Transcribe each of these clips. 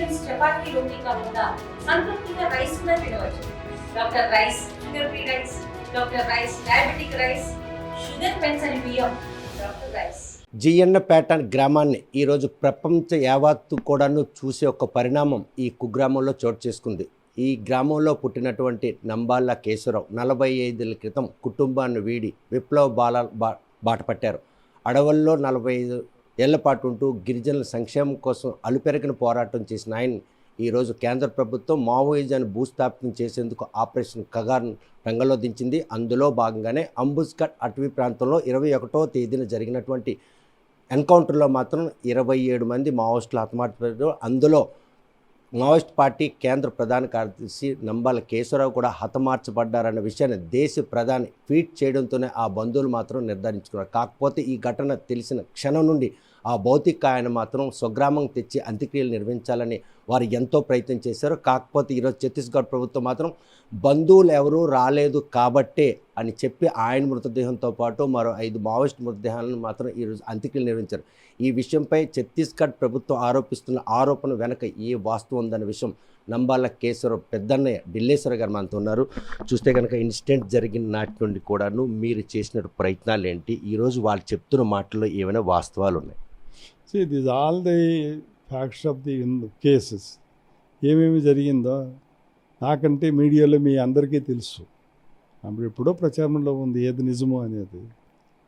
Meals chapati రోటీ కాకుండా సంతృప్తిగా rice కూడా తినవచ్చు. Doctor rice sugar free rice, doctor rice diabetic rice, sugar పెన్సని బియ్యం, డాక్టర్ రైస్. జిఎన్నపేట గ్రామాన్ని ఈరోజు ప్రపంచ యావత్తు కూడాను చూసే ఒక పరిణామం ఈ కుగ్రామంలో చోటు చేసుకుంది. ఈ గ్రామంలో పుట్టినటువంటి నంబాళ్ళ కేశవరావు 45 ఏళ్ల క్రితం కుటుంబాన్ని వీడి విప్లవ బాట పట్టారు. అడవుల్లో 45 ఏళ్ల పాటు ఉంటూ గిరిజనుల సంక్షేమం కోసం అలుపెరగిన పోరాటం చేసిన ఆయన ఈరోజు కేంద్ర ప్రభుత్వం మావోయిజాన్ని భూస్థాపితం చేసేందుకు ఆపరేషన్ కగార్ను రంగంలో దించింది. అందులో భాగంగానే అంబుస్ఘట్ అటవీ ప్రాంతంలో 21వ తేదీన జరిగినటువంటి ఎన్కౌంటర్లో మాత్రం 27 మంది మావోయిస్టులు హతమార్చారు. అందులో మావోయిస్ట్ పార్టీ కేంద్ర ప్రధాన కార్యదర్శి నంబాల కేశవరావు కూడా హతమార్చబడ్డారన్న విషయాన్ని దేశ ప్రధాని ట్వీట్ చేయడంతోనే ఆ బంధువులు మాత్రం నిర్ధారించుకున్నారు. కాకపోతే ఈ ఘటన తెలిసిన క్షణం నుండి ఆ భౌతికాయన మాత్రం స్వగ్రామం తెచ్చి అంత్యక్రియలు నిర్వహించాలని వారు ఎంతో ప్రయత్నం చేశారు. కాకపోతే ఈరోజు ఛత్తీస్గఢ్ ప్రభుత్వం మాత్రం బంధువులు ఎవరూ రాలేదు కాబట్టే అని చెప్పి ఆయన మృతదేహంతో పాటు మరో 5 మావోయిస్ట్ మృతదేహాలను మాత్రం ఈరోజు అంత్యక్రియలు నిర్వహించారు. ఈ విషయంపై ఛత్తీస్గఢ్ ప్రభుత్వం ఆరోపిస్తున్న ఆరోపణ వెనక ఏ వాస్తవం ఉందన్న విషయం నంబాల కేశవరావు పెద్దన్నయ్య ఢిల్లేశ్వర గారు మనతో ఉన్నారు. చూస్తే కనుక ఇన్సిడెంట్ జరిగిన నాటి నుండి కూడాను మీరు చేసిన ప్రయత్నాలు ఏంటి, ఈరోజు వాళ్ళు చెప్తున్న మాటల్లో ఏమైనా వాస్తవాలు ఉన్నాయి? See, these all the facts of the cases. ఏమేమి జరిగిందో నాకంటే మీడియాలో మీ అందరికీ తెలుసు. అప్పుడు ఎప్పుడో ప్రచారంలో ఉంది ఏది నిజమో అనేది.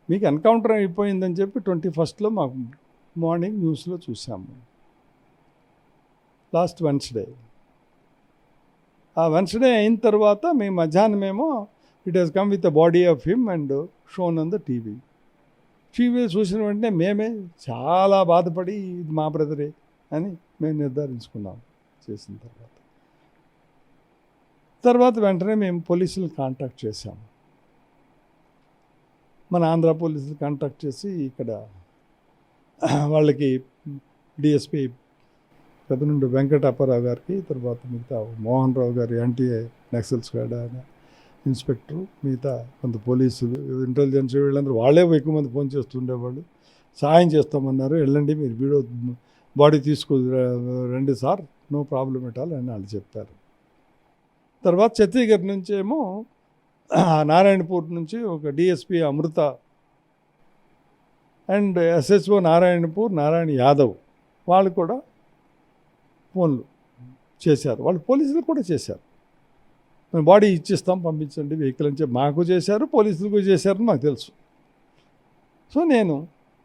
మీకు ఎన్కౌంటర్ అయిపోయిందని చెప్పి 21st మాకు మార్నింగ్ న్యూస్లో చూసాము. Last Wednesday. ఆ వెన్స్డే అయిన తర్వాత మేము మధ్యాహ్నమేమో it has come with the body of him and shown on the TV చూసిన వెంటనే మేమే చాలా బాధపడి ఇది మా బ్రదరే అని మేము నిర్ధారించుకున్నాం. చేసిన తర్వాత వెంటనే మేము పోలీసులు కాంటాక్ట్ చేశాము. మన ఆంధ్ర పోలీసులు కాంటాక్ట్ చేసి ఇక్కడ వాళ్ళకి డిఎస్పి పెద్దనుండి వెంకటప్పారావు గారికి, తర్వాత మిగతా మోహన్ రావు గారి ఎన్టీఏ నక్సల్ స్క్వాడ్ ఆయన ఇన్స్పెక్టరు, మిగతా కొంత పోలీసులు, ఇంటెలిజెన్స్ వీళ్ళందరూ వాళ్ళే ఎక్కువ మంది ఫోన్ చేస్తుండేవాళ్ళు. సాయం చేస్తామన్నారు, వెళ్ళండి మీరు వీడియో బాడీ రండి sir, no problem at all అని వాళ్ళు చెప్పారు. తర్వాత ఛత్తీస్గఢ్ నుంచి ఏమో నారాయణపూర్ నుంచి ఒక DSP Amrita and SHO Narayanpur Narayan Yadav వాళ్ళు కూడా ఫోన్లు చేశారు. వాళ్ళు పోలీసులు కూడా చేశారు. మేము బాడీ ఇచ్చిస్తాం పంపించండి వెహికల్ అని చెప్పి మాకు చేశారు, పోలీసులకు చేశారని మాకు తెలుసు. సో నేను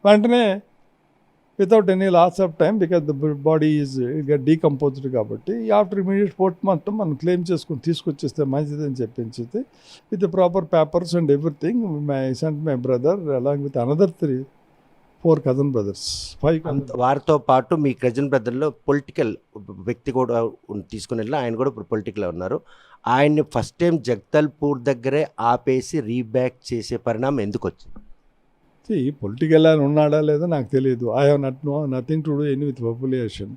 వెంటనే without any loss of time, because the body is get decomposed కాబట్టి ఆఫ్టర్ ఇమీడియట్ పోస్ట్ మార్టం మనం క్లెయిమ్ చేసుకుని తీసుకొచ్చేస్తే మంచిదని చెప్పించి with the proper papers and everything my sent my brother along with another 4 cousin brothers 5. వారితో పాటు మీ cousin బ్రదర్లో political వ్యక్తి కూడా తీసుకుని వెళ్ళి ఆయన కూడా ఇప్పుడు పొలిటికల్ ఉన్నారు. ఆయన్ని ఫస్ట్ టైం జగదల్పూర్ దగ్గరే ఆపేసి రీబ్యాక్ చేసే పరిణామం ఎందుకు వచ్చింది? పొలిటికల్ అని ఉన్నాడా లేదో నాకు తెలియదు. I have nothing to do any with population.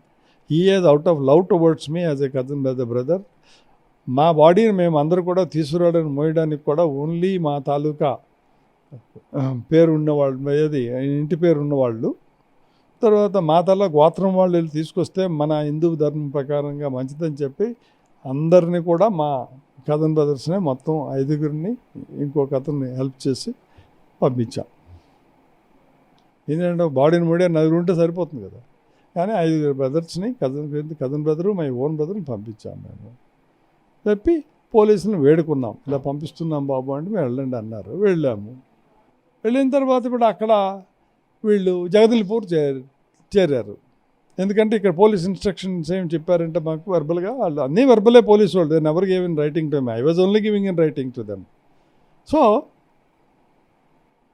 He is out of love towards me as a cousin brother. మా బాడీని మేము అందరూ కూడా తీసుకురావడానికి మోయడానికి కూడా ఓన్లీ మా తాలూకా పేరు ఉన్నవాళ్ళు, ఏది ఇంటి పేరు ఉన్నవాళ్ళు, తర్వాత మా తల గోత్రం వాళ్ళు వెళ్ళి తీసుకొస్తే మన హిందూ ధర్మం ప్రకారంగా మంచిదని చెప్పి అందరినీ కూడా మా కజన్ బ్రదర్స్నే మొత్తం 5గురిని ఇంకొక అతన్ని హెల్ప్ చేసి పంపించాం. ఎందుకంటే బాడీని మూడే 4 ఉంటే సరిపోతుంది కదా, కానీ 5 బ్రదర్స్ని కజన్ బ్రదరు మై ఓన్ బ్రదర్ని పంపించాం. మేము చెప్పి పోలీసులను వేడుకున్నాం, ఇలా పంపిస్తున్నాం బాబు అంటే మేము వెళ్ళండి అన్నారు. వెళ్ళాము. వెళ్ళిన తర్వాత ఇప్పుడు అక్కడ వీళ్ళు జగదల్పూర్ చేరారు. ఎందుకంటే ఇక్కడ పోలీస్ ఇన్స్ట్రక్షన్స్ ఏం చెప్పారంటే మాకు వెర్బల్గా, వాళ్ళు అన్నీ వెర్బలే పోలీసు వాళ్ళు, then ever give in writing to me, I was only giving in writing to them. So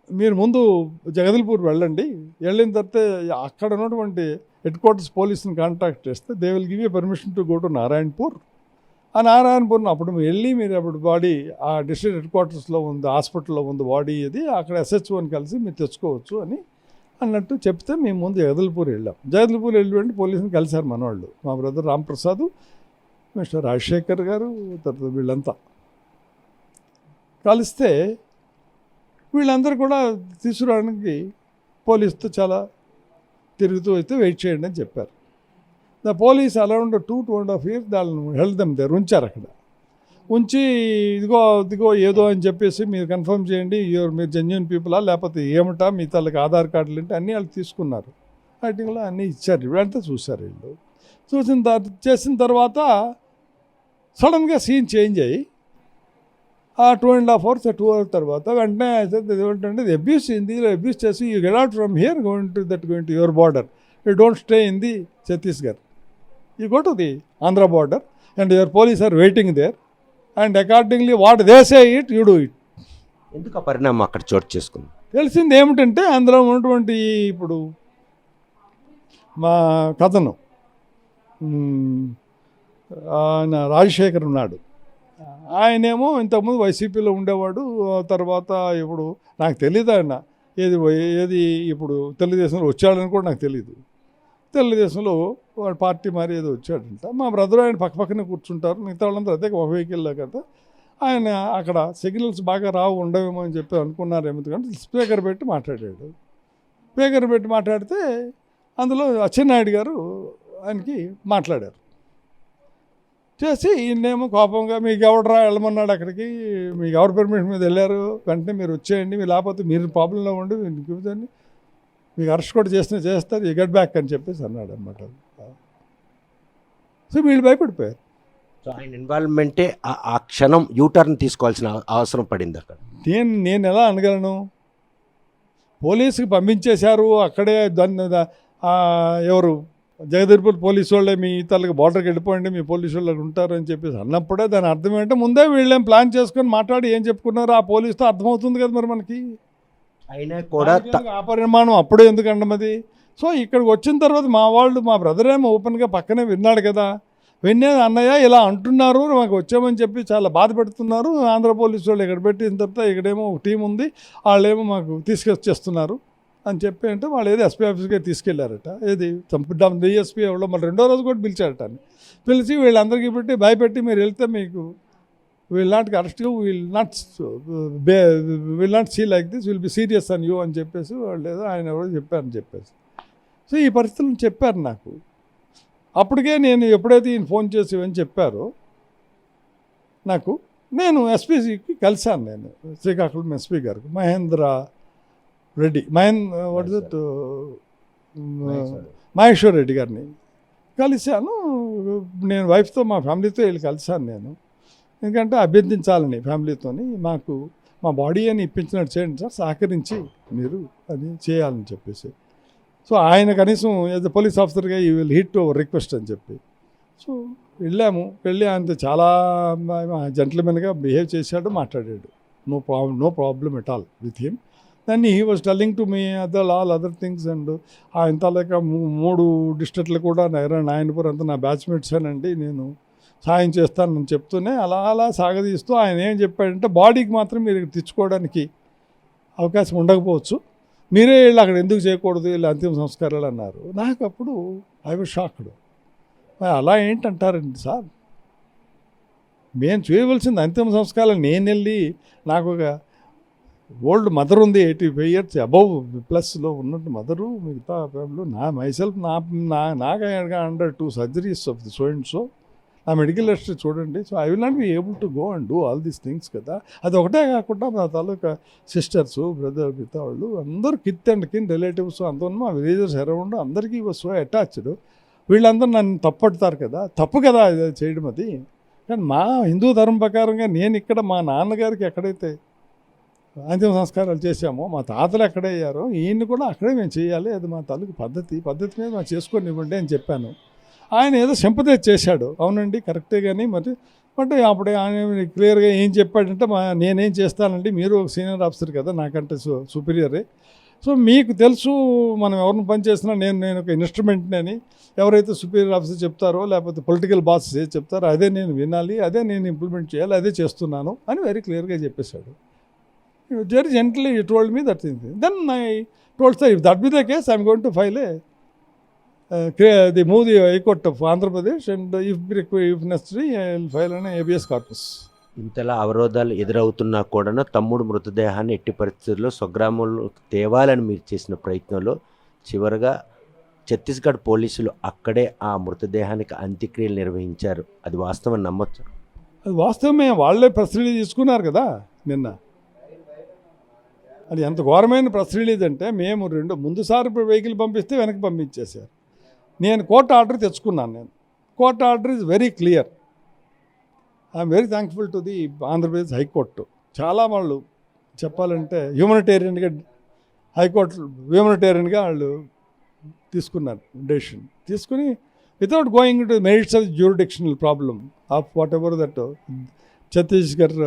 మీరు ముందు జగదల్పూర్ వెళ్ళండి, వెళ్ళిన తర్వాత అక్కడ ఉన్నటువంటి హెడ్ క్వార్టర్స్ పోలీసుని కాంటాక్ట్ చేస్తే they will give you permission to go to Narayanpur. ఆ నారాయణపూర్ని అప్పుడు వెళ్ళి మీరు అప్పుడు బాడీ ఆ డిస్ట్రిక్ట్ హెడ్ క్వార్టర్స్లో ఉంది, హాస్పిటల్లో ఉంది బాడీ, ఇది అక్కడ ఎస్హెచ్ఓని కలిసి మీరు తెచ్చుకోవచ్చు అని అన్నట్టు చెప్తే మేము ముందు జగదల్పూర్ వెళ్ళాం. జగదల్పూర్ వెళ్ళి పోలీసుని కలిశారు మనవాళ్ళు, మా బ్రదర్ రాంప్రసాద్, మిస్టర్ రాజశేఖర్ గారు, తర్వాత వీళ్ళంతా కలిస్తే వీళ్ళందరూ కూడా తీసుకురావడానికి పోలీసుతో చాలా తిరుగుతూ అయితే వెయిట్ చేయండి అని చెప్పారు. ద పోలీస్ అరౌండ్ 2.5 years దాన్ని హెల్త్ దెమ్ దేర్ ఉంచారు అక్కడ. ఉంచి ఇదిగో ఏదో అని చెప్పేసి మీరు కన్ఫర్మ్ చేయండి, మీరు జెన్యున్ పీపులా లేకపోతే ఏమిటా, మీ తల్లికి ఆధార్ కార్డులు ఏంటి అన్నీ వాళ్ళు తీసుకున్నారు. రైటింగ్లో అన్నీ ఇచ్చారు. ఇవంతా చూశారు వీళ్ళు. చేసిన తర్వాత సడన్గా సీన్ చేంజ్ అయ్యి ఆ 2.5 hours 2 hours తర్వాత వెంటనే ఏమిటంటే అబ్యూస్ ఇందులో అబ్యూస్ చేసి you get out from here going to your border, you don't stay in the Chhattisgarh, you go to the Andhra border and your police are waiting there and accordingly what they say it you do it. ఎందుకు ఆ పరిణామం అక్కడ చోటు చేసుకుంది? తెలిసింది ఏమిటంటే అందులో ఉన్నటువంటి ఇప్పుడు మా కథను ఆయన రాజశేఖర్ ఉన్నాడు, ఆయనేమో ఇంతకుముందు వైసీపీలో ఉండేవాడు. తర్వాత ఇప్పుడు నాకు తెలియదు ఆయన ఏది ఇప్పుడు తెలుగుదేశంలో వచ్చాడని కూడా నాకు తెలియదు. తెలుగుదేశంలో వాడు పార్టీ మరి ఏదో వచ్చాడంట. మా బ్రదర్ ఆయన పక్కనే కూర్చుంటారు, మిగతా వాళ్ళందరూ అదే ఒక వెహికల్లో కదా. ఆయన అక్కడ సిగ్నల్స్ బాగా ఉండవేమో అని చెప్పి అనుకున్నారు. ఎందుకంటే స్పీకర్ పెట్టి మాట్లాడాడు. స్పీకర్ పెట్టి మాట్లాడితే అందులో అచ్చెన్నాయుడు గారు ఆయనకి మాట్లాడారు. చేసి ఈయనేమో కోపంగా మీకు ఎవడరా వెళ్ళమన్నాడు అక్కడికి, మీకు ఎవరి పర్మిషన్ మీద వెళ్ళారు, వెంటనే మీరు వచ్చేయండి, మీరు లేకపోతే మీరు ప్రాబ్లంలో ఉండి చూద్దండి, మీకు అరెస్ట్ కూడా చేస్తారు, యూ గెట్ బ్యాక్ అని చెప్పేసి అన్నాడు అనమాట. సో వీళ్ళు భయపడిపోయారు. సో ఆయన ఇన్వాల్వ్మెంటే ఆ క్షణం యూటర్న్ తీసుకోవాల్సిన అవసరం పడింది అక్కడ. నేను ఎలా అనగలను? పోలీసుకి పంపించేశారు, అక్కడే దాన్ని ఎవరు జగదీర్పూర్ పోలీసు వాళ్ళే మీ తల్లికి బార్డర్కి వెళ్ళిపోండి, మీ పోలీసు వాళ్ళు ఉంటారు అని చెప్పేసి అన్నప్పుడే దాని అర్థం ఏంటంటే ముందే వీళ్ళేం ప్లాన్ చేసుకొని మాట్లాడి ఏం చెప్పుకున్నారో ఆ పోలీసుతో అర్థమవుతుంది కదా మరి మనకి. అయినా కూడా ఆ పరిమాణం అప్పుడే ఎందుకంటే అది. సో ఇక్కడికి వచ్చిన తర్వాత మా బ్రదర్ ఏమో ఓపెన్గా పక్కనే విన్నాడు కదా, వినేది అన్నయ్య ఇలా అంటున్నారు, మాకు వచ్చామని చెప్పి చాలా బాధపెడుతున్నారు ఆంధ్ర పోలీసు వాళ్ళు, ఇక్కడ పెట్టిన తర్వాత ఇక్కడేమో ఒక టీం ఉంది, వాళ్ళేమో మాకు తీసుకొచ్చేస్తున్నారు అని చెప్పి అంటే వాళ్ళు ఏదో ఎస్పీ ఆఫీస్కి తీసుకెళ్లారట. ఏది డిఎస్పీ ఎవరో మళ్ళీ రెండో రోజు కూడా పిలిచారట. పిలిచి వీళ్ళందరికీ పెట్టి భయపెట్టి మీరు వెళ్తే మీకు will not arrest you, will not see like this, will be serious అని యూ అని చెప్పేసి వాళ్ళు ఏదో ఆయన ఎవరో చెప్పారని చెప్పేసి. సో ఈ పరిస్థితులను చెప్పారు నాకు. అప్పటికే నేను ఎప్పుడైతే ఈయన ఫోన్ చేసి అని చెప్పారో నాకు, నేను ఎస్పీకి కలిశాను. నేను శ్రీకాకుళం ఎస్పీ గారికి మహేంద్ర రెడ్డి మహేశ్వర్ రెడ్డి గారిని కలిశాను. నేను వైఫ్తో మా ఫ్యామిలీతో వెళ్ళి కలిశాను నేను. ఎందుకంటే అభ్యర్థించాలని ఫ్యామిలీతోని, మాకు మా బాడీ అని ఇప్పించినట్టు చేయండి సార్, సహకరించి మీరు అది చేయాలని చెప్పేసి. సో ఆయన కనీసం యాజ్ ఎ పోలీస్ ఆఫీసర్గా you will hit your request అని చెప్పి. సో వెళ్ళి ఆయనతో చాలా జెంట్లమెన్గా బిహేవ్ చేశాడు, మాట్లాడాడు. No problem at all with him. దాన్ని he was telling to me all other things. And ఆయన తాలూక 3 డిస్ట్రిక్ట్లు కూడా నాయనపూర్ అంతా నా బ్యాచ్మేట్సేనండి, నేను సాయం చేస్తానని చెప్తూనే అలా సాగదీస్తూ ఆయన ఏం చెప్పాడంటే, బాడీకి మాత్రం మీరు తెచ్చుకోవడానికి అవకాశం ఉండకపోవచ్చు, మీరే వీళ్ళు అక్కడ ఎందుకు చేయకూడదు, వీళ్ళు అంతిమ సంస్కారాలు అన్నారు. నాకు అప్పుడు ఐ వాజ్ షాక్డ్. అలా ఏంటంటారండి సార్, మేము చేయవలసింది అంతిమ సంస్కారాలు. నేను వెళ్ళి నాకు ఒక ఓల్డ్ మదర్ ఉంది, 85 years అబవ్ ప్లస్లో ఉన్నట్టు మదరు, మిగతా ఫ్యామిలీ మైసెల్ఫ్ నాకు under 2 surgeries of the so and so, నా మెడికల్ హిస్టరీ చూడండి. So I will not be able to go and do all these things కదా. అది ఒకటే కాకుండా నా తాలూకా సిస్టర్స్, బ్రదర్, మిగతా వాళ్ళు అందరూ కిత్ అండ్ కిన్ రిలేటివ్స్ అంతా మా విలేజెస్ అరౌండ్ అందరికీ సో అటాచ్డ్. వీళ్ళందరూ నన్ను తప్పడతారు కదా, తప్పు కదా ఇది చేయడం అది. కానీ మా హిందూ ధర్మం ప్రకారంగా నేను ఇక్కడ మా నాన్నగారికి ఎక్కడైతే అంతిమ సంస్కారాలు చేశామో, మా తాతలు ఎక్కడయ్యారో ఈయన్ని కూడా అక్కడే మేము చేయాలి, అది మా తాలూకు పద్ధతి మీద మేము చేసుకొని ఇవ్వండి అని చెప్పాను. ఆయన ఏదో సింపథైజ్ చేశాడు, అవునండి కరెక్టే, కానీ బట్ అప్పుడే ఆయన క్లియర్గా ఏం చెప్పాడంటే, నేనేం చేస్తానండి, మీరు ఒక సీనియర్ ఆఫీసర్ కదా నాకంటే సుపీరియరే, సో మీకు తెలుసు మనం ఎవరిని పనిచేసినా నేను ఒక ఇన్స్ట్రుమెంట్ని అని, ఎవరైతే సుపీరియర్ ఆఫీసర్ చెప్తారో లేకపోతే పొలిటికల్ బాసెస్ ఏది చెప్తారో అదే నేను వినాలి, అదే నేను ఇంప్లిమెంట్ చేయాలి, అదే చేస్తున్నాను అని వెరీ క్లియర్గా చెప్పేశాడు. Very gently he told me that thing. Then I told, sir, if that be the case, I am going to file the move the High Court of Andhra Pradesh, and if necessary, I will file an habeas corpus. ఇంతలా అవరోధాలు ఎదురవుతున్నా కూడా తమ్ముడు మృతదేహాన్ని ఎట్టి పరిస్థితుల్లో స్వగ్రామంలో తేవాలని మీరు చేసిన ప్రయత్నంలో చివరిగా ఛత్తీస్గఢ్ పోలీసులు అక్కడే ఆ మృతదేహానికి అంత్యక్రియలు నిర్వహించారు. అది వాస్తవం నమ్మొచ్చు? అది వాస్తవమే, వాళ్ళే ప్రెస్ రిలీజ్ తీసుకున్నారు కదా నిన్న. అది ఎంత ఘోరమైన ప్రెస్ రిలీజ్ అంటే, మేము ముందుసారి వెహికల్ పంపిస్తే వెనక్కి పంపించేశారు. నేను కోర్టు ఆర్డర్ తెచ్చుకున్నాను. నేను court order is very clear. I'm very thankful to the Andhra Pradesh high court. చాలా వాళ్ళు చెప్పాలంటే హ్యూమనిటేరియన్గా హైకోర్టు హ్యూమనిటేరియన్గా వాళ్ళు తీసుకున్నారు డెసిషన్. తీసుకుని without going to merits of jurisdictional problem of whatever that Chhattisgarh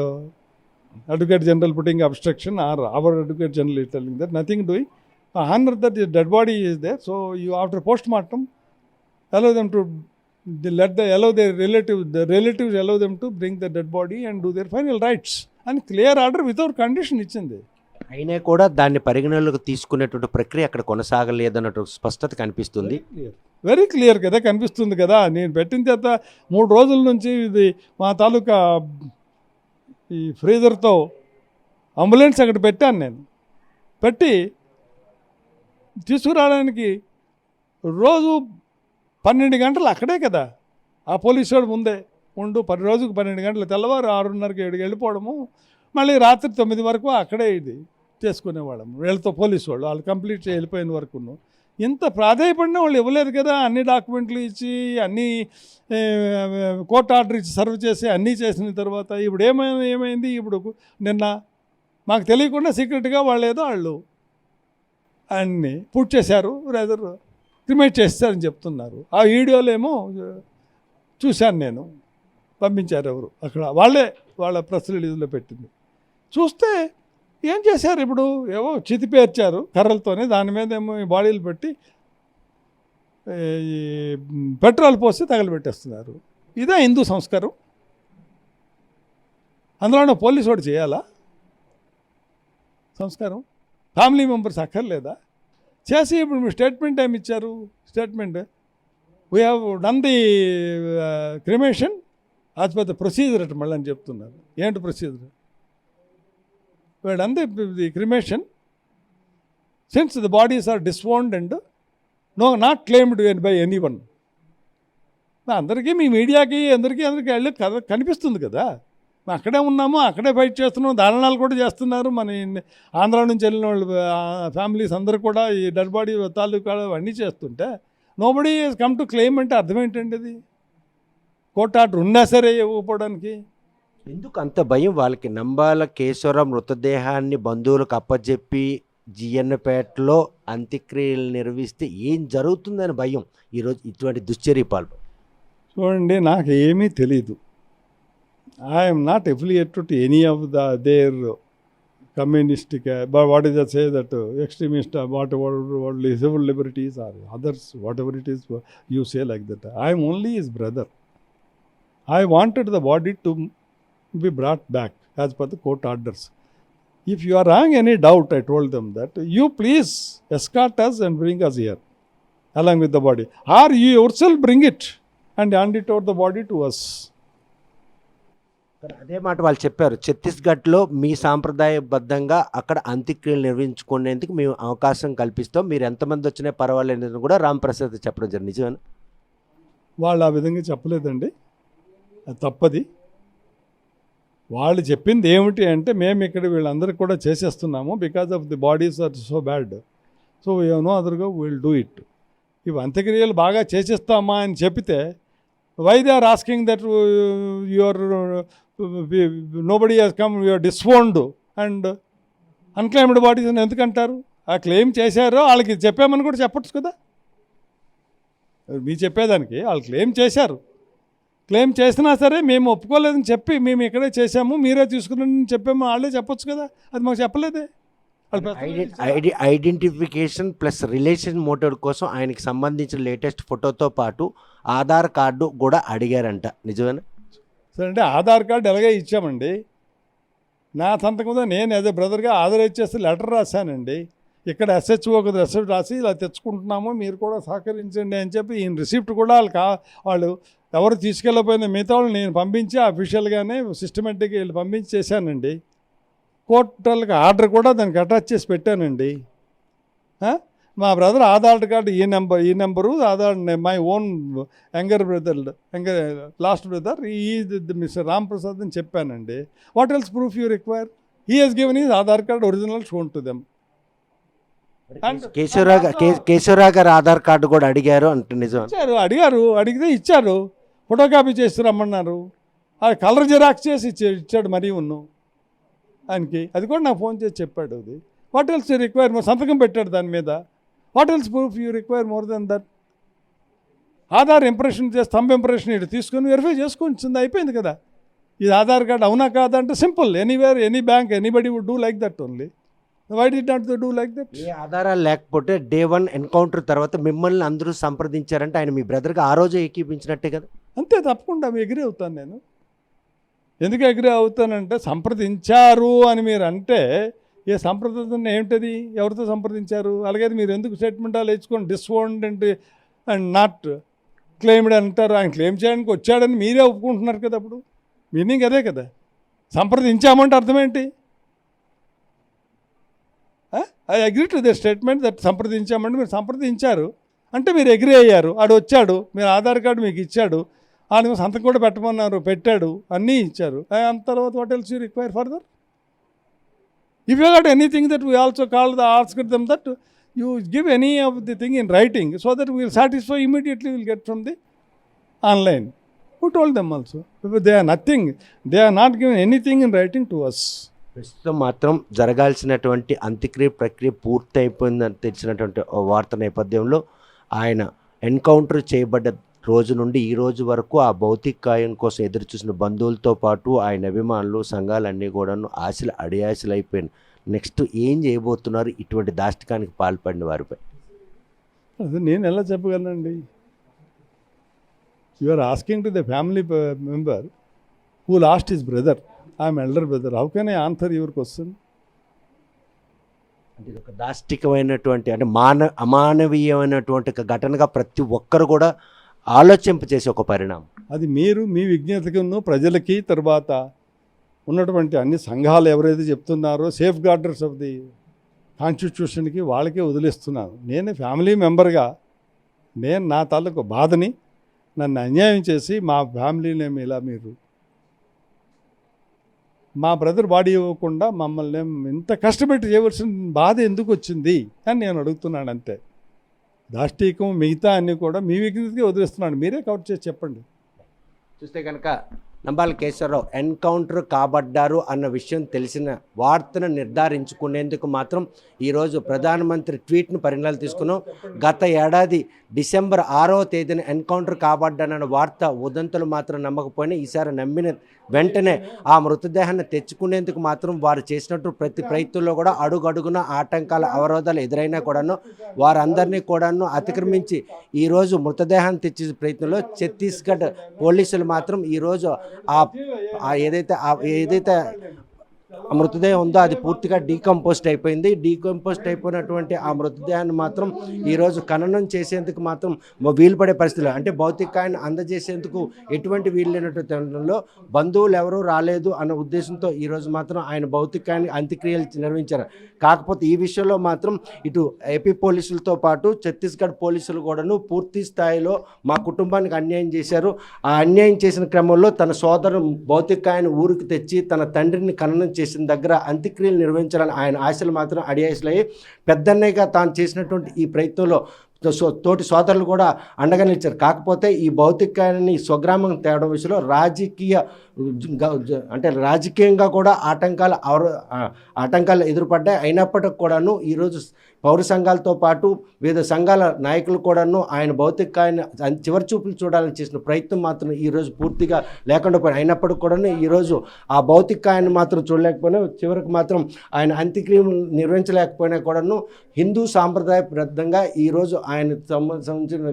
Advocate General putting obstruction or our Advocate General is telling that nothing doing. Honor that the dead body is there. So you after post-mortem allow them to allow their relatives allow them to bring the dead body and do their final rites. And clear order without condition ఇచ్చింది. అయినా కూడా దాన్ని పరిగణలోకి తీసుకునేటువంటి ప్రక్రియ అక్కడ కొనసాగలేదన్నట్టు స్పష్టత కనిపిస్తుంది. వెరీ క్లియర్ కదా, కనిపిస్తుంది కదా. నేను పెట్టిన తర్వాత 3 రోజుల నుంచి ఇది మా తాలూకా ఈ ఫ్రీజర్తో అంబులెన్స్ అక్కడ పెట్టాను. నేను పెట్టి తీసుకురావడానికి రోజు 12 గంటలు అక్కడే కదా, ఆ పోలీసు వాడు ముందే ఉండు. రోజుకు 12 గంటలు, తెల్లవారు 6:30కి 7కి వెళ్ళిపోవడము, మళ్ళీ రాత్రి 9 వరకు అక్కడే ఇది చేసుకునేవాళ్ళము. వీళ్ళతో పోలీసు వాళ్ళు కంప్లీట్ వెళ్ళిపోయిన వరకును. ఇంత ప్రాధాయపడిన వాళ్ళు ఇవ్వలేదు కదా. అన్ని డాక్యుమెంట్లు ఇచ్చి అన్నీ కోర్టు ఆర్డర్ ఇచ్చి సర్వ్ చేసి అన్నీ చేసిన తర్వాత ఇప్పుడు ఏమైంది ఇప్పుడు నిన్న మాకు తెలియకుండా సీక్రెట్గా వాళ్ళు అన్నీ పుట్ చేశారు, రేదర్ క్రిమేట్ చేస్తారని చెప్తున్నారు. ఆ వీడియోలు ఏమో చూశాను నేను, పంపించారు ఎవరు అక్కడ, వాళ్ళ ప్రెస్ రిలీజ్లో పెట్టింది. చూస్తే ఏం చేశారు ఇప్పుడు, ఏవో చితి పేర్చారు కర్రలతోనే, దాని మీద ఏమో బాడీలు పెట్టి ఈ పెట్రోల్ పోసి తగలబెట్టేస్తున్నారు. ఇదే హిందూ సంస్కారం? అందులో పోలీసు వాడు చేయాలా సంస్కారం? ఫ్యామిలీ మెంబర్స్ అక్కర్లేదా చేసి? ఇప్పుడు మీరు స్టేట్మెంట్ ఏమి ఇచ్చారు? Statement we have done the cremation as per the procedure at మళ్ళీ అని చెప్తున్నారు. ఏంటి procedure? we had done the cremation since the bodies are disowned and not claimed by anyone. అందరికీ మీ మీడియాకి అందరికీ వెళ్ళి కనిపిస్తుంది కదా, అక్కడే ఉన్నాము, అక్కడే ఫైట్ చేస్తున్నాము, దారుణాలు కూడా చేస్తున్నారు. మన ఆంధ్ర నుంచి వెళ్ళిన వాళ్ళు ఫ్యామిలీస్ అందరూ కూడా ఈ డెడ్ బాడీ తాలూకా అవన్నీ చేస్తుంటే nobody has come to claim అంటే అర్థం ఏంటండి? అది కోర్టు ఆర్డర్ ఉన్నా సరే ఇవ్వకపోవడానికి ఎందుకు అంత భయం వాళ్ళకి? నంబాల కేశవరావు మృతదేహాన్ని బంధువులకు అప్పచెప్పి జిఎన్పేటలో అంత్యక్రియలు నిర్వహిస్తే ఏం జరుగుతుందని భయం ఈరోజు ఇటువంటి దుశ్చర్యపాలు. చూడండి, నాకు ఏమీ తెలీదు. I'm not affiliated to any of their communistic what is say that extremist what civil liberties or others what ever it is you say like that. I'm only his brother. I wanted the body to be brought back as per the court orders. If you are having any doubt, I told them that you please escort us and bring us here along with the body, or you yourself bring it and hand it over the body to us. అదే మాట వాళ్ళు చెప్పారు. ఛత్తీస్గఢ్లో మీ సాంప్రదాయబద్ధంగా అక్కడ అంత్యక్రియలు నిర్వహించుకునేందుకు మేము అవకాశం కల్పిస్తాం, మీరు ఎంతమంది వచ్చినా పర్వాలేదని కూడా రాంప్రసాద్ చెప్పడం జరిగింది. నిజమేనా? వాళ్ళు ఆ విధంగా చెప్పలేదండి, అది తప్పది. వాళ్ళు చెప్పింది ఏమిటి అంటే, మేము ఇక్కడ వీళ్ళందరికీ కూడా చేసేస్తున్నాము because of the bodies are so bad, so no అదర్గా విల్ డూ ఇట్. ఇవి అంత్యక్రియలు బాగా చేసేస్తామా అని చెప్పితే why they are asking that your nobody has come, your disowned and unclaimed bodies అని ఎందుకంటారు? ఆ క్లెయిమ్ చేశారో వాళ్ళకి చెప్పామని కూడా చెప్పచ్చు కదా. మీ చెప్పేదానికి వాళ్ళు క్లెయిమ్ చేశారు, క్లెయిమ్ చేసినా సరే మేము ఒప్పుకోలేదని చెప్పి మేము ఇక్కడే చేసాము, మీరే తీసుకున్నారని చెప్పాము, వాళ్ళే చెప్పొచ్చు కదా. అది మాకు చెప్పలేదే. ఐడెంటిఫికేషన్ ప్లస్ రిలేషన్ మోటివ్ కోసం ఆయనకి సంబంధించిన లేటెస్ట్ ఫోటోతో పాటు ఆధార్ కార్డు కూడా అడిగారంట, నిజమేనా? సరే అంటే ఆధార్ కార్డు ఎలాగే ఇచ్చామండి. నా సంతకం మీద నేను యాజ్ ఎ బ్రదర్గా ఆథరైజ్ చేసి లెటర్ రాశానండి. ఇక్కడ SHOకి రిసిప్ట్ రాసి ఇలా తెచ్చుకుంటున్నాము, మీరు కూడా సహకరించండి అని చెప్పి ఈయన రిసిప్ట్ కూడా వాళ్ళు ఎవరు తీసుకెళ్ళిపోయిన మిగతా వాళ్ళు నేను పంపించి అఫీషియల్గానే సిస్టమేటిక్గా వీళ్ళు పంపించి చేశానండి. కోర్టులకు ఆర్డర్ కూడా దానికి అటాచ్ చేసి పెట్టానండి. మా బ్రదర్ ఆధార్ కార్డు ఈ number Aadhaar my own younger brother last brother ఈ మిస్టర్ రామ్ ప్రసాద్ అని చెప్పానండి. What else proof you require? He has given is Aadhaar card original shown to them. Keshavarao గారు ఆధార్ కార్డు కూడా అడిగారు అంటే నిజం. అడిగితే ఇచ్చారు, ఫోటో కాపీ చేసి రమ్మన్నారు. ఆ కలర్ జిరాక్స్ చేసి ఇచ్చాడు మరీ ఉన్నాం ఆయనకి. అది కూడా నాకు ఫోన్ చేసి చెప్పాడు. అది వాట్ ఎల్స్ యూ రిక్వైర్? సంతకం పెట్టాడు దాని మీద. What else proof you require more than that? Aadhaar impression చేసి థంబ్ ఇంప్రెషన్ ఇటు తీసుకొని వెరిఫై చేసుకొని అయిపోయింది కదా. ఇది ఆధార్ కార్డు అవునా కాదా అంటే simple. Anywhere any bank anybody would do like that only. Why did not do like that? ఏ ఆధారాలు లేకపోతే డే 1 ఎన్కౌంటర్ తర్వాత మిమ్మల్ని అందరూ సంప్రదించారంటే ఆయన మీ బ్రదర్కి ఆ రోజే ఏకీపించినట్టే కదా. అంతే, తప్పకుండా ఎగ్రీ అవుతాను నేను. ఎందుకు ఎగ్రీ అవుతానంటే సంప్రదించారు అని మీరు అంటే ఏ సంప్రదించిన ఏమిటది? ఎవరితో సంప్రదించారు? అలాగే మీరు ఎందుకు స్టేట్మెంట్ అలా ఇచ్చుకొని డిస్వోండెంట్ అండ్ నాట్ క్లెయిమ్డ్ అంటారు? ఆయన క్లెయిమ్ చేయడానికి వచ్చాడని మీరే ఒప్పుకుంటున్నారు కదా. అప్పుడు మీనింగ్ అదే కదా. సంప్రదించామంటే అర్థం ఏంటి? I agree to the statement that సంప్రదించామంటే మీరు సంప్రదించారు అంటే మీరు అగ్రీ అయ్యారు. ఆడు వచ్చాడు, మీరు ఆధార్ కార్డు మీకు ఇచ్చాడు, ఆడు సంతకం కూడా పెట్టమన్నారు, పెట్టాడు, అన్నీ ఇచ్చారు. అంత తర్వాత what else you require further? If you got anything that we also call the asked them that you give any of the thing in writing so that we'll satisfy immediately will get from the online. Who told them also? They are nothing, they are not given anything in writing to us. ప్రస్తుతం మాత్రం జరగాల్సినటువంటి అంత్యక్రియ ప్రక్రియ పూర్తయిపోయిందని తెలిసినటువంటి వార్త నేపథ్యంలో ఆయన encounter చేయబడ్డ రోజు నుండి ఈ రోజు వరకు ఆ భౌతిక కాయం కోసం ఎదురు చూసిన బంధువులతో పాటు ఆయన అభిమానులు సంఘాలన్నీ కూడాను ఆశలు అడియాశలు అయిపోయినాయి. నెక్స్ట్ ఏం చేయబోతున్నారు ఇటువంటి దాష్టికానికి పాల్పడిన వారిపై? అది నేను ఎలా చెప్పగలనండి? You are asking to the family member who lost his brother. I'm elder brother. How can I answer your question? అంటే ఇది ఒక దాష్టికమైనటువంటి అంటే అమానవీయమైనటువంటి ఒక ఘటనగా ప్రతి ఒక్కరు కూడా ఆలోచింపచేసే ఒక పరిణామం. అది మీరు మీ విజ్ఞతకును ప్రజలకి తర్వాత ఉన్నటువంటి అన్ని సంఘాలు ఎవరైతే చెప్తున్నారో సేఫ్ గార్డర్స్ ఆఫ్ ది కాన్స్టిట్యూషన్కి వాళ్ళకే వదిలేస్తున్నాను. నేను ఫ్యామిలీ మెంబర్గా నేను నా తాలూకు బాధని నన్ను అన్యాయం చేసి మా ఫ్యామిలీని ఇలా మీరు మా బ్రదర్ బాడీ ఇవ్వకుండా మమ్మల్ని ఇంత కష్టపెట్టి చేయవలసిన బాధ ఎందుకు వచ్చింది అని నేను అడుగుతున్నాను. అంతే. దాష్టీకం మిగతా అన్నీ కూడా మీ విజ్ఞతకి వదిలేస్తున్నాను. మీరే కవర్ చేసి చెప్పండి. చూస్తే కనుక నంబాల కేశవరావు ఎన్కౌంటర్ కాబడ్డారు అన్న విషయం తెలిసిన వార్తను నిర్ధారించుకునేందుకు మాత్రం ఈరోజు ప్రధానమంత్రి ట్వీట్ను పరిగణనలోకి తీసుకున్నాం. గత ఏడాది డిసెంబర్ 6వ తేదీన ఎన్కౌంటర్ కాబడ్డానన్న వార్త ఉదంతులు మాత్రం నమ్మకపోయినా ఈసారి నమ్మిన వెంటనే ఆ మృతదేహాన్ని తెచ్చుకునేందుకు మాత్రం వారు చేసినట్టు ప్రతి ప్రయత్నంలో కూడా అడుగడుగున ఆటంకాల అవరోధాలు ఎదురైనా కూడాను వారందరినీ కూడాను అతిక్రమించి ఈరోజు మృతదేహాన్ని తెచ్చే ప్రయత్నంలో ఛత్తీస్గఢ్ పోలీసులు మాత్రం ఈరోజు ఏదైతే మృతదేహం ఉందో అది పూర్తిగా డీకంపోస్ట్ అయిపోయింది. డీకంపోస్ట్ అయిపోయినటువంటి ఆ మృతదేహాన్ని మాత్రం ఈరోజు ఖననం చేసేందుకు మాత్రం వీలు పడే పరిస్థితులు అంటే భౌతికాన్ని అందజేసేందుకు ఎటువంటి వీలు లేనటువంటి తరుణంలో బంధువులు ఎవరూ రాలేదు అన్న ఉద్దేశంతో ఈరోజు మాత్రం ఆయన భౌతికాన్ని అంత్యక్రియలు నిర్వహించారు. కాకపోతే ఈ విషయంలో మాత్రం ఇటు ఏపీ పోలీసులతో పాటు ఛత్తీస్గఢ్ పోలీసులు కూడాను పూర్తి స్థాయిలో మా కుటుంబానికి అన్యాయం చేశారు. ఆ అన్యాయం చేసిన క్రమంలో తన సోదరు భౌతికాన్ని ఊరికి తెచ్చి తన తండ్రిని ఖననం చేసిన దగ్గర అంత్యక్రియలు నిర్వహించాలని ఆయన ఆశలు మాత్రం అడియాశలయ్యి పెద్దన్నయ్యగా తాను చేసినటువంటి ఈ ప్రయత్నంలో తోటి సోదరులు కూడా అండగా నిలిచారు. కాకపోతే ఈ భౌతికాన్ని స్వగ్రామం తేవడం విషయంలో రాజకీయంగా కూడా ఆటంకాలు ఎదురుపడ్డాయి. అయినప్పటికి కూడాను ఈరోజు పౌర సంఘాలతో పాటు వివిధ సంఘాల నాయకులు కూడాను ఆయన భౌతికాన్ని చివరి చూపులు చూడాలని చేసిన ప్రయత్నం మాత్రం ఈరోజు పూర్తిగా లేకుండా పోయిన. అయినప్పటికి కూడాను ఈరోజు ఆ భౌతికాన్ని మాత్రం చూడలేకపోయినా చివరికి మాత్రం ఆయన అంత్యక్రియలు నిర్వహించలేకపోయినా కూడాను హిందూ సాంప్రదాయబద్ధంగా ఈరోజు ఆయన సంబంధించిన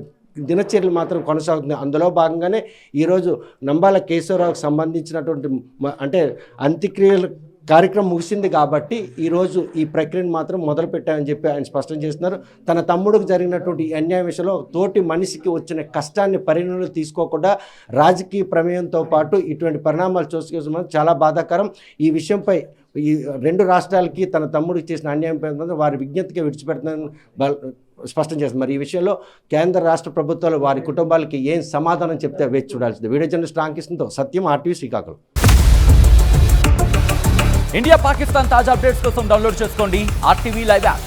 దినచర్యలు మాత్రం కొనసాగుతుంది. అందులో భాగంగానే ఈరోజు నంబాల కేశవరావుకు సంబంధించినటువంటి అంటే అంత్యక్రియలు కార్యక్రమం ముగిసింది కాబట్టి ఈరోజు ఈ ప్రక్రియను మాత్రం మొదలు పెట్టామని చెప్పి ఆయన స్పష్టం చేస్తున్నారు. తన తమ్ముడికి జరిగినటువంటి ఈ అన్యాయం విషయంలో తోటి మనిషికి వచ్చిన కష్టాన్ని పరిగణనలో తీసుకోకుండా రాజకీయ ప్రమేయంతో పాటు ఇటువంటి పరిణామాలు చూసుకోవడం చాలా బాధాకరం. ఈ విషయంపై ఈ రెండు రాష్ట్రాలకి తన తమ్ముడికి చేసిన అన్యాయం పై వారి విజ్ఞప్తిగా విడిచిపెడుతుందని స్పష్టం చేస్తుంది. మరి ఈ విషయంలో కేంద్ర రాష్ట్ర ప్రభుత్వాలు వారి కుటుంబాలకి ఏం సమాధానం చెప్తే వేచి చూడాల్సింది. వీడియో జర్నలిస్ట్ రామకృష్ణతో సత్యం, RTV శ్రీకాకుళం. ఇండియా పాకిస్తాన్ తాజా అప్డేట్స్ కోసం డౌన్లోడ్ చేసుకోండి RTV లైవ్ యాప్.